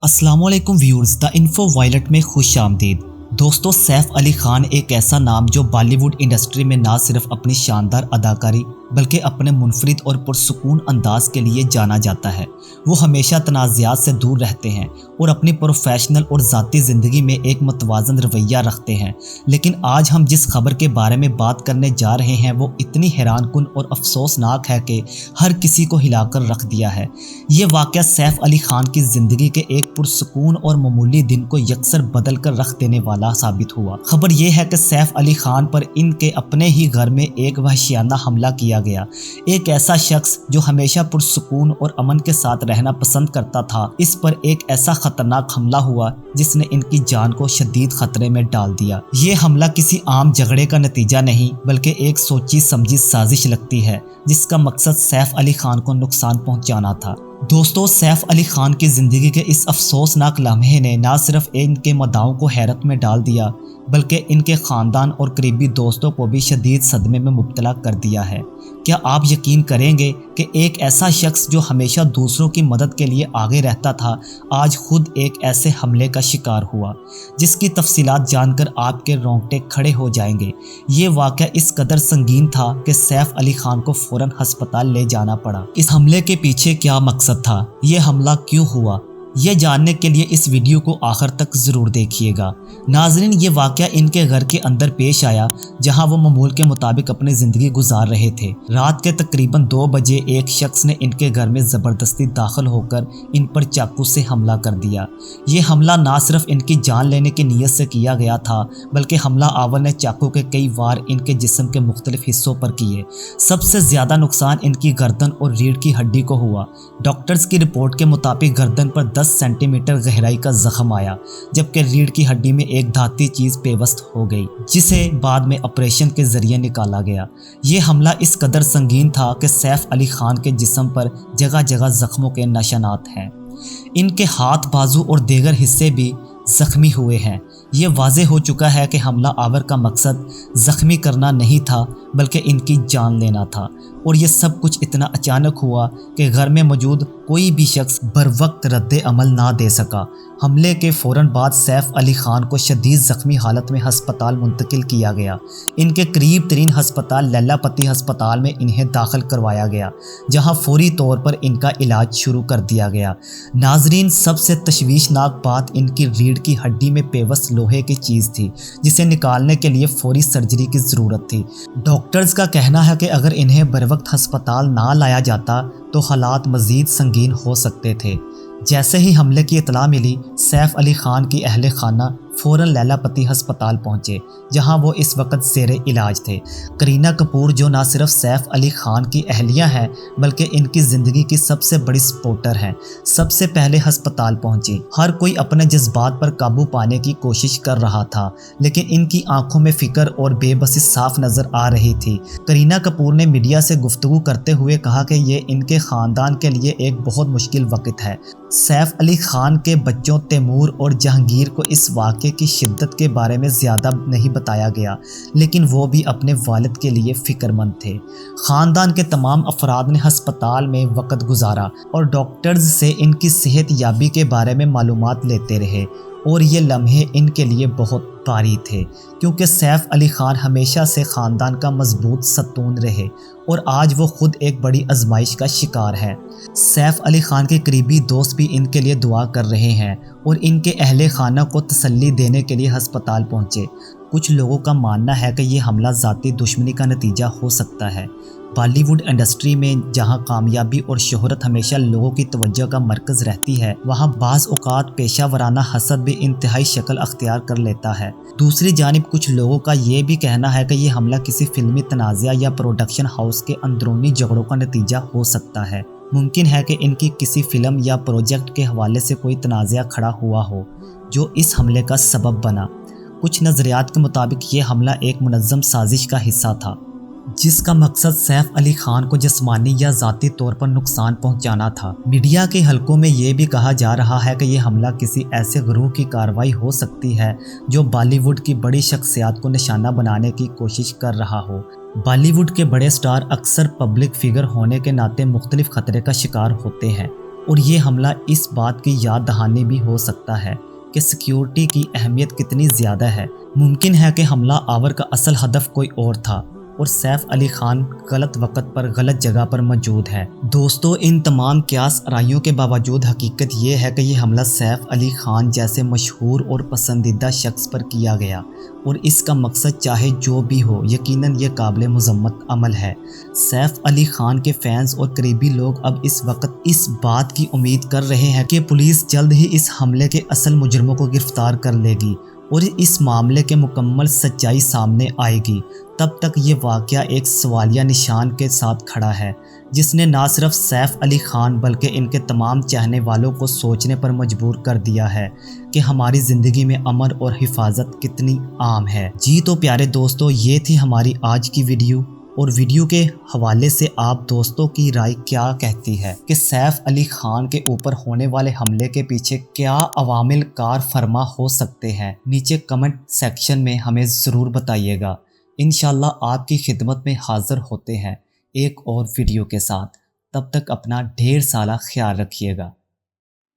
अस्सलाम वालेकुम viewers, the info violet में खुश आमदीद। दोस्तों, सैफ अली खान एक ऐसा नाम जो बॉलीवुड इंडस्ट्री में ना सिर्फ अपनी शानदार अदाकारी बल्कि अपने मुनफरिद और पुरसुकून अंदाज के लिए जाना जाता है। वो हमेशा तनाज़ात से दूर रहते हैं और अपनी प्रोफेशनल और ज़ाती ज़िंदगी में एक मुतवाज़न रवैया रखते हैं। लेकिन आज हम जिस खबर के बारे में बात करने जा रहे हैं वो इतनी हैरानकुन और अफसोसनाक है कि हर किसी को हिलाकर रख दिया है। ये वाक़या सैफ अली खान की ज़िंदगी के एक पुरसुकून और मामूली दिन को यकसर बदल कर रख देने वाला साबित हुआ। खबर यह है कि सैफ अली खान पर इनके अपने ही घर में एक वहशियाना हमला किया गया। एक ऐसा शख्स जो हमेशा पुरसुकून और अमन के साथ रहना पसंद करता था, इस पर एक ऐसा खतरनाक हमला हुआ जिसने इनकी जान को शदीद खतरे में डाल दिया। ये हमला किसी आम झगड़े का नतीजा नहीं बल्कि एक सोची समझी साजिश लगती है जिसका मकसद सैफ अली खान को नुकसान पहुंचाना था। दोस्तों, सैफ अली खान की ज़िंदगी के इस अफसोसनाक लम्हे ने न सिर्फ इनके मदाओं को हैरत में डाल दिया बल्कि इनके ख़ानदान और करीबी दोस्तों को भी शदीद सदमे में मुब्तला कर दिया है। क्या आप यकीन करेंगे कि एक ऐसा शख्स जो हमेशा दूसरों की मदद के लिए आगे रहता था, आज खुद एक ऐसे हमले का शिकार हुआ जिसकी तफसीलात जानकर आपके रोंगटे खड़े हो जाएंगे। ये वाक़या इस कदर संगीन था कि सैफ अली खान को फ़ौरन हस्पताल ले जाना पड़ा। इस हमले के पीछे क्या मकसद था, ये हमला क्यों हुआ, ये जानने के लिए इस वीडियो को आखिर तक ज़रूर देखिएगा। नाज़रीन, ये वाक़या इनके घर के अंदर पेश आया जहां वो मामूल के मुताबिक अपनी ज़िंदगी गुजार रहे थे। रात के तकरीबन 2 बजे एक शख्स ने इनके घर में ज़बरदस्ती दाखिल होकर इन पर चाकू से हमला कर दिया। ये हमला ना सिर्फ इनकी जान लेने की नीयत से किया गया था बल्कि हमला आवर ने चाकू के कई वार इनके जिस्म के मुख्तलिफ हिस्सों पर किए। सबसे ज़्यादा नुकसान इनकी गर्दन और रीढ़ की हड्डी को हुआ। डॉक्टर्स की रिपोर्ट के मुताबिक गर्दन पर 10 सेंटीमीटर गहराई का जख्म आया जबकि रीढ़ की हड्डी में एक धाती चीज पेवस्त हो गई जिसे बाद में ऑपरेशन के जरिए निकाला गया। ये हमला इस कदर संगीन था कि सैफ अली खान के जिस्म पर जगह जगह जख्मों के निशानात हैं। इनके हाथ, बाजू और दीगर हिस्से भी जख्मी हुए हैं। ये वाज़ेह हो चुका है कि हमला आवर का मकसद ज़ख्मी करना नहीं था बल्कि इनकी जान लेना था। और ये सब कुछ इतना अचानक हुआ कि घर में मौजूद कोई भी शख्स बर वक्त रद्द अमल ना दे सका। हमले के फ़ौरन बाद सैफ अली खान को शदीद ज़ख्मी हालत में हस्पताल मुंतकिल किया गया। इनके करीब तरीन हस्पताल लैलापति हस्पताल में इन्हें दाखिल करवाया गया जहां फौरी तौर पर इनका इलाज शुरू कर दिया गया। नाजरीन, सबसे तशवीशनाक बात इनकी रीढ़ की हड्डी में पेवस्त लोहे की चीज़ थी जिसे निकालने के लिए फौरी सर्जरी की ज़रूरत थी। डॉक्टर्स का कहना है कि अगर इन्हें बर वक्त हस्पताल ना लाया जाता तो हालात मज़ीद संगीन हो सकते थे। जैसे ही हमले की इतला मिली, सैफ अली खान की अहले खाना फ़ौरन लैलापति हस्पताल पहुँचे जहां वो इस वक्त ज़ेरे इलाज थे। करीना कपूर जो ना सिर्फ सैफ अली खान की अहलिया हैं बल्कि इनकी ज़िंदगी की सबसे बड़ी सपोर्टर हैं, सबसे पहले हस्पताल पहुंची। हर कोई अपने जज्बात पर काबू पाने की कोशिश कर रहा था लेकिन इनकी आंखों में फ़िक्र और बेबसी साफ नज़र आ रही थी। करीना कपूर ने मीडिया से गुफ्तगू करते हुए कहा कि ये इनके ख़ानदान के लिए एक बहुत मुश्किल वक्त है। सैफ अली खान के बच्चों तैमूर और जहांगीर को इस वाक़े की शिद्दत के बारे में ज़्यादा नहीं बताया गया लेकिन वो भी अपने वालिद के लिए फ़िक्रमंद थे। ख़ानदान के तमाम अफराद ने हस्पताल में वक्त गुजारा और डॉक्टर्स से इनकी सेहत याबी के बारे में मालूमात लेते रहे और ये लम्हे इनके लिए बहुत भारी थे क्योंकि सैफ अली खान हमेशा से ख़ानदान का मजबूत सतून रहे और आज वो खुद एक बड़ी आजमाइश का शिकार है। सैफ अली खान के करीबी दोस्त भी इनके लिए दुआ कर रहे हैं और इनके अहले खाना को तसल्ली देने के लिए हस्पताल पहुँचे। कुछ लोगों का मानना है कि ये हमला ज़ाती दुश्मनी का नतीजा हो सकता है। बॉलीवुड इंडस्ट्री में जहां कामयाबी और शोहरत हमेशा लोगों की तवज्जो का मरकज़ रहती है, वहां बाज़ औक़ात पेशा वराना हसद भी इंतहाई शक्ल अख्तियार कर लेता है। दूसरी जानिब कुछ लोगों का ये भी कहना है कि यह हमला किसी फिल्मी तनाज़ा या प्रोडक्शन हाउस के अंदरूनी झगड़ों का नतीजा हो सकता है। मुमकिन है कि इनकी किसी फिल्म या प्रोजेक्ट के हवाले से कोई तनाज़ा खड़ा हुआ हो जो इस हमले का सबब बना। कुछ नज़रियात के मुताबिक ये हमला एक मुनज़्ज़म साजिश का हिस्सा था जिसका मकसद सैफ अली खान को जिस्मानी या ज़ाती तौर पर नुकसान पहुंचाना था। मीडिया के हलकों में ये भी कहा जा रहा है कि यह हमला किसी ऐसे गिरोह की कार्रवाई हो सकती है जो बॉलीवुड की बड़ी शख्सियात को निशाना बनाने की कोशिश कर रहा हो। बॉलीवुड के बड़े स्टार अक्सर पब्लिक फिगर होने के नाते मुख्तलिफ खतरे का शिकार होते हैं اور یہ حملہ اس بات کی یاد دہانی بھی ہو سکتا ہے کہ سیکیورٹی کی اہمیت کتنی زیادہ ہے۔ ممکن ہے کہ حملہ آور کا اصل ہدف کوئی اور تھا اور سیف علی خان غلط وقت پر غلط جگہ پر موجود ہے۔ دوستو، ان تمام قیاس آرائیوں کے باوجود حقیقت یہ ہے کہ یہ حملہ سیف علی خان جیسے مشہور اور پسندیدہ شخص پر کیا گیا، اور اس کا مقصد چاہے جو بھی ہو یقیناً یہ قابل مذمت عمل ہے۔ سیف علی خان کے فینز اور قریبی لوگ اب اس وقت اس بات کی امید کر رہے ہیں کہ پولیس جلد ہی اس حملے کے اصل مجرموں کو گرفتار کر لے گی اور اس معاملے کے مکمل سچائی سامنے آئے گی۔ تب تک یہ واقعہ ایک سوالیہ نشان کے ساتھ کھڑا ہے، جس نے نہ صرف سیف علی خان بلکہ ان کے تمام چاہنے والوں کو سوچنے پر مجبور کر دیا ہے کہ ہماری زندگی میں امن اور حفاظت کتنی عام ہے۔ جی تو پیارے دوستو، یہ تھی ہماری آج کی ویڈیو، اور ویڈیو کے حوالے سے آپ دوستوں کی رائے کیا کہتی ہے کہ سیف علی خان کے اوپر ہونے والے حملے کے پیچھے کیا عوامل کار فرما ہو سکتے ہیں؟ نیچے کمنٹ سیکشن میں ہمیں ضرور بتائیے گا۔ انشاءاللہ آپ کی خدمت میں حاضر ہوتے ہیں ایک اور ویڈیو کے ساتھ۔ تب تک اپنا ڈھیر سارا خیال رکھیے گا۔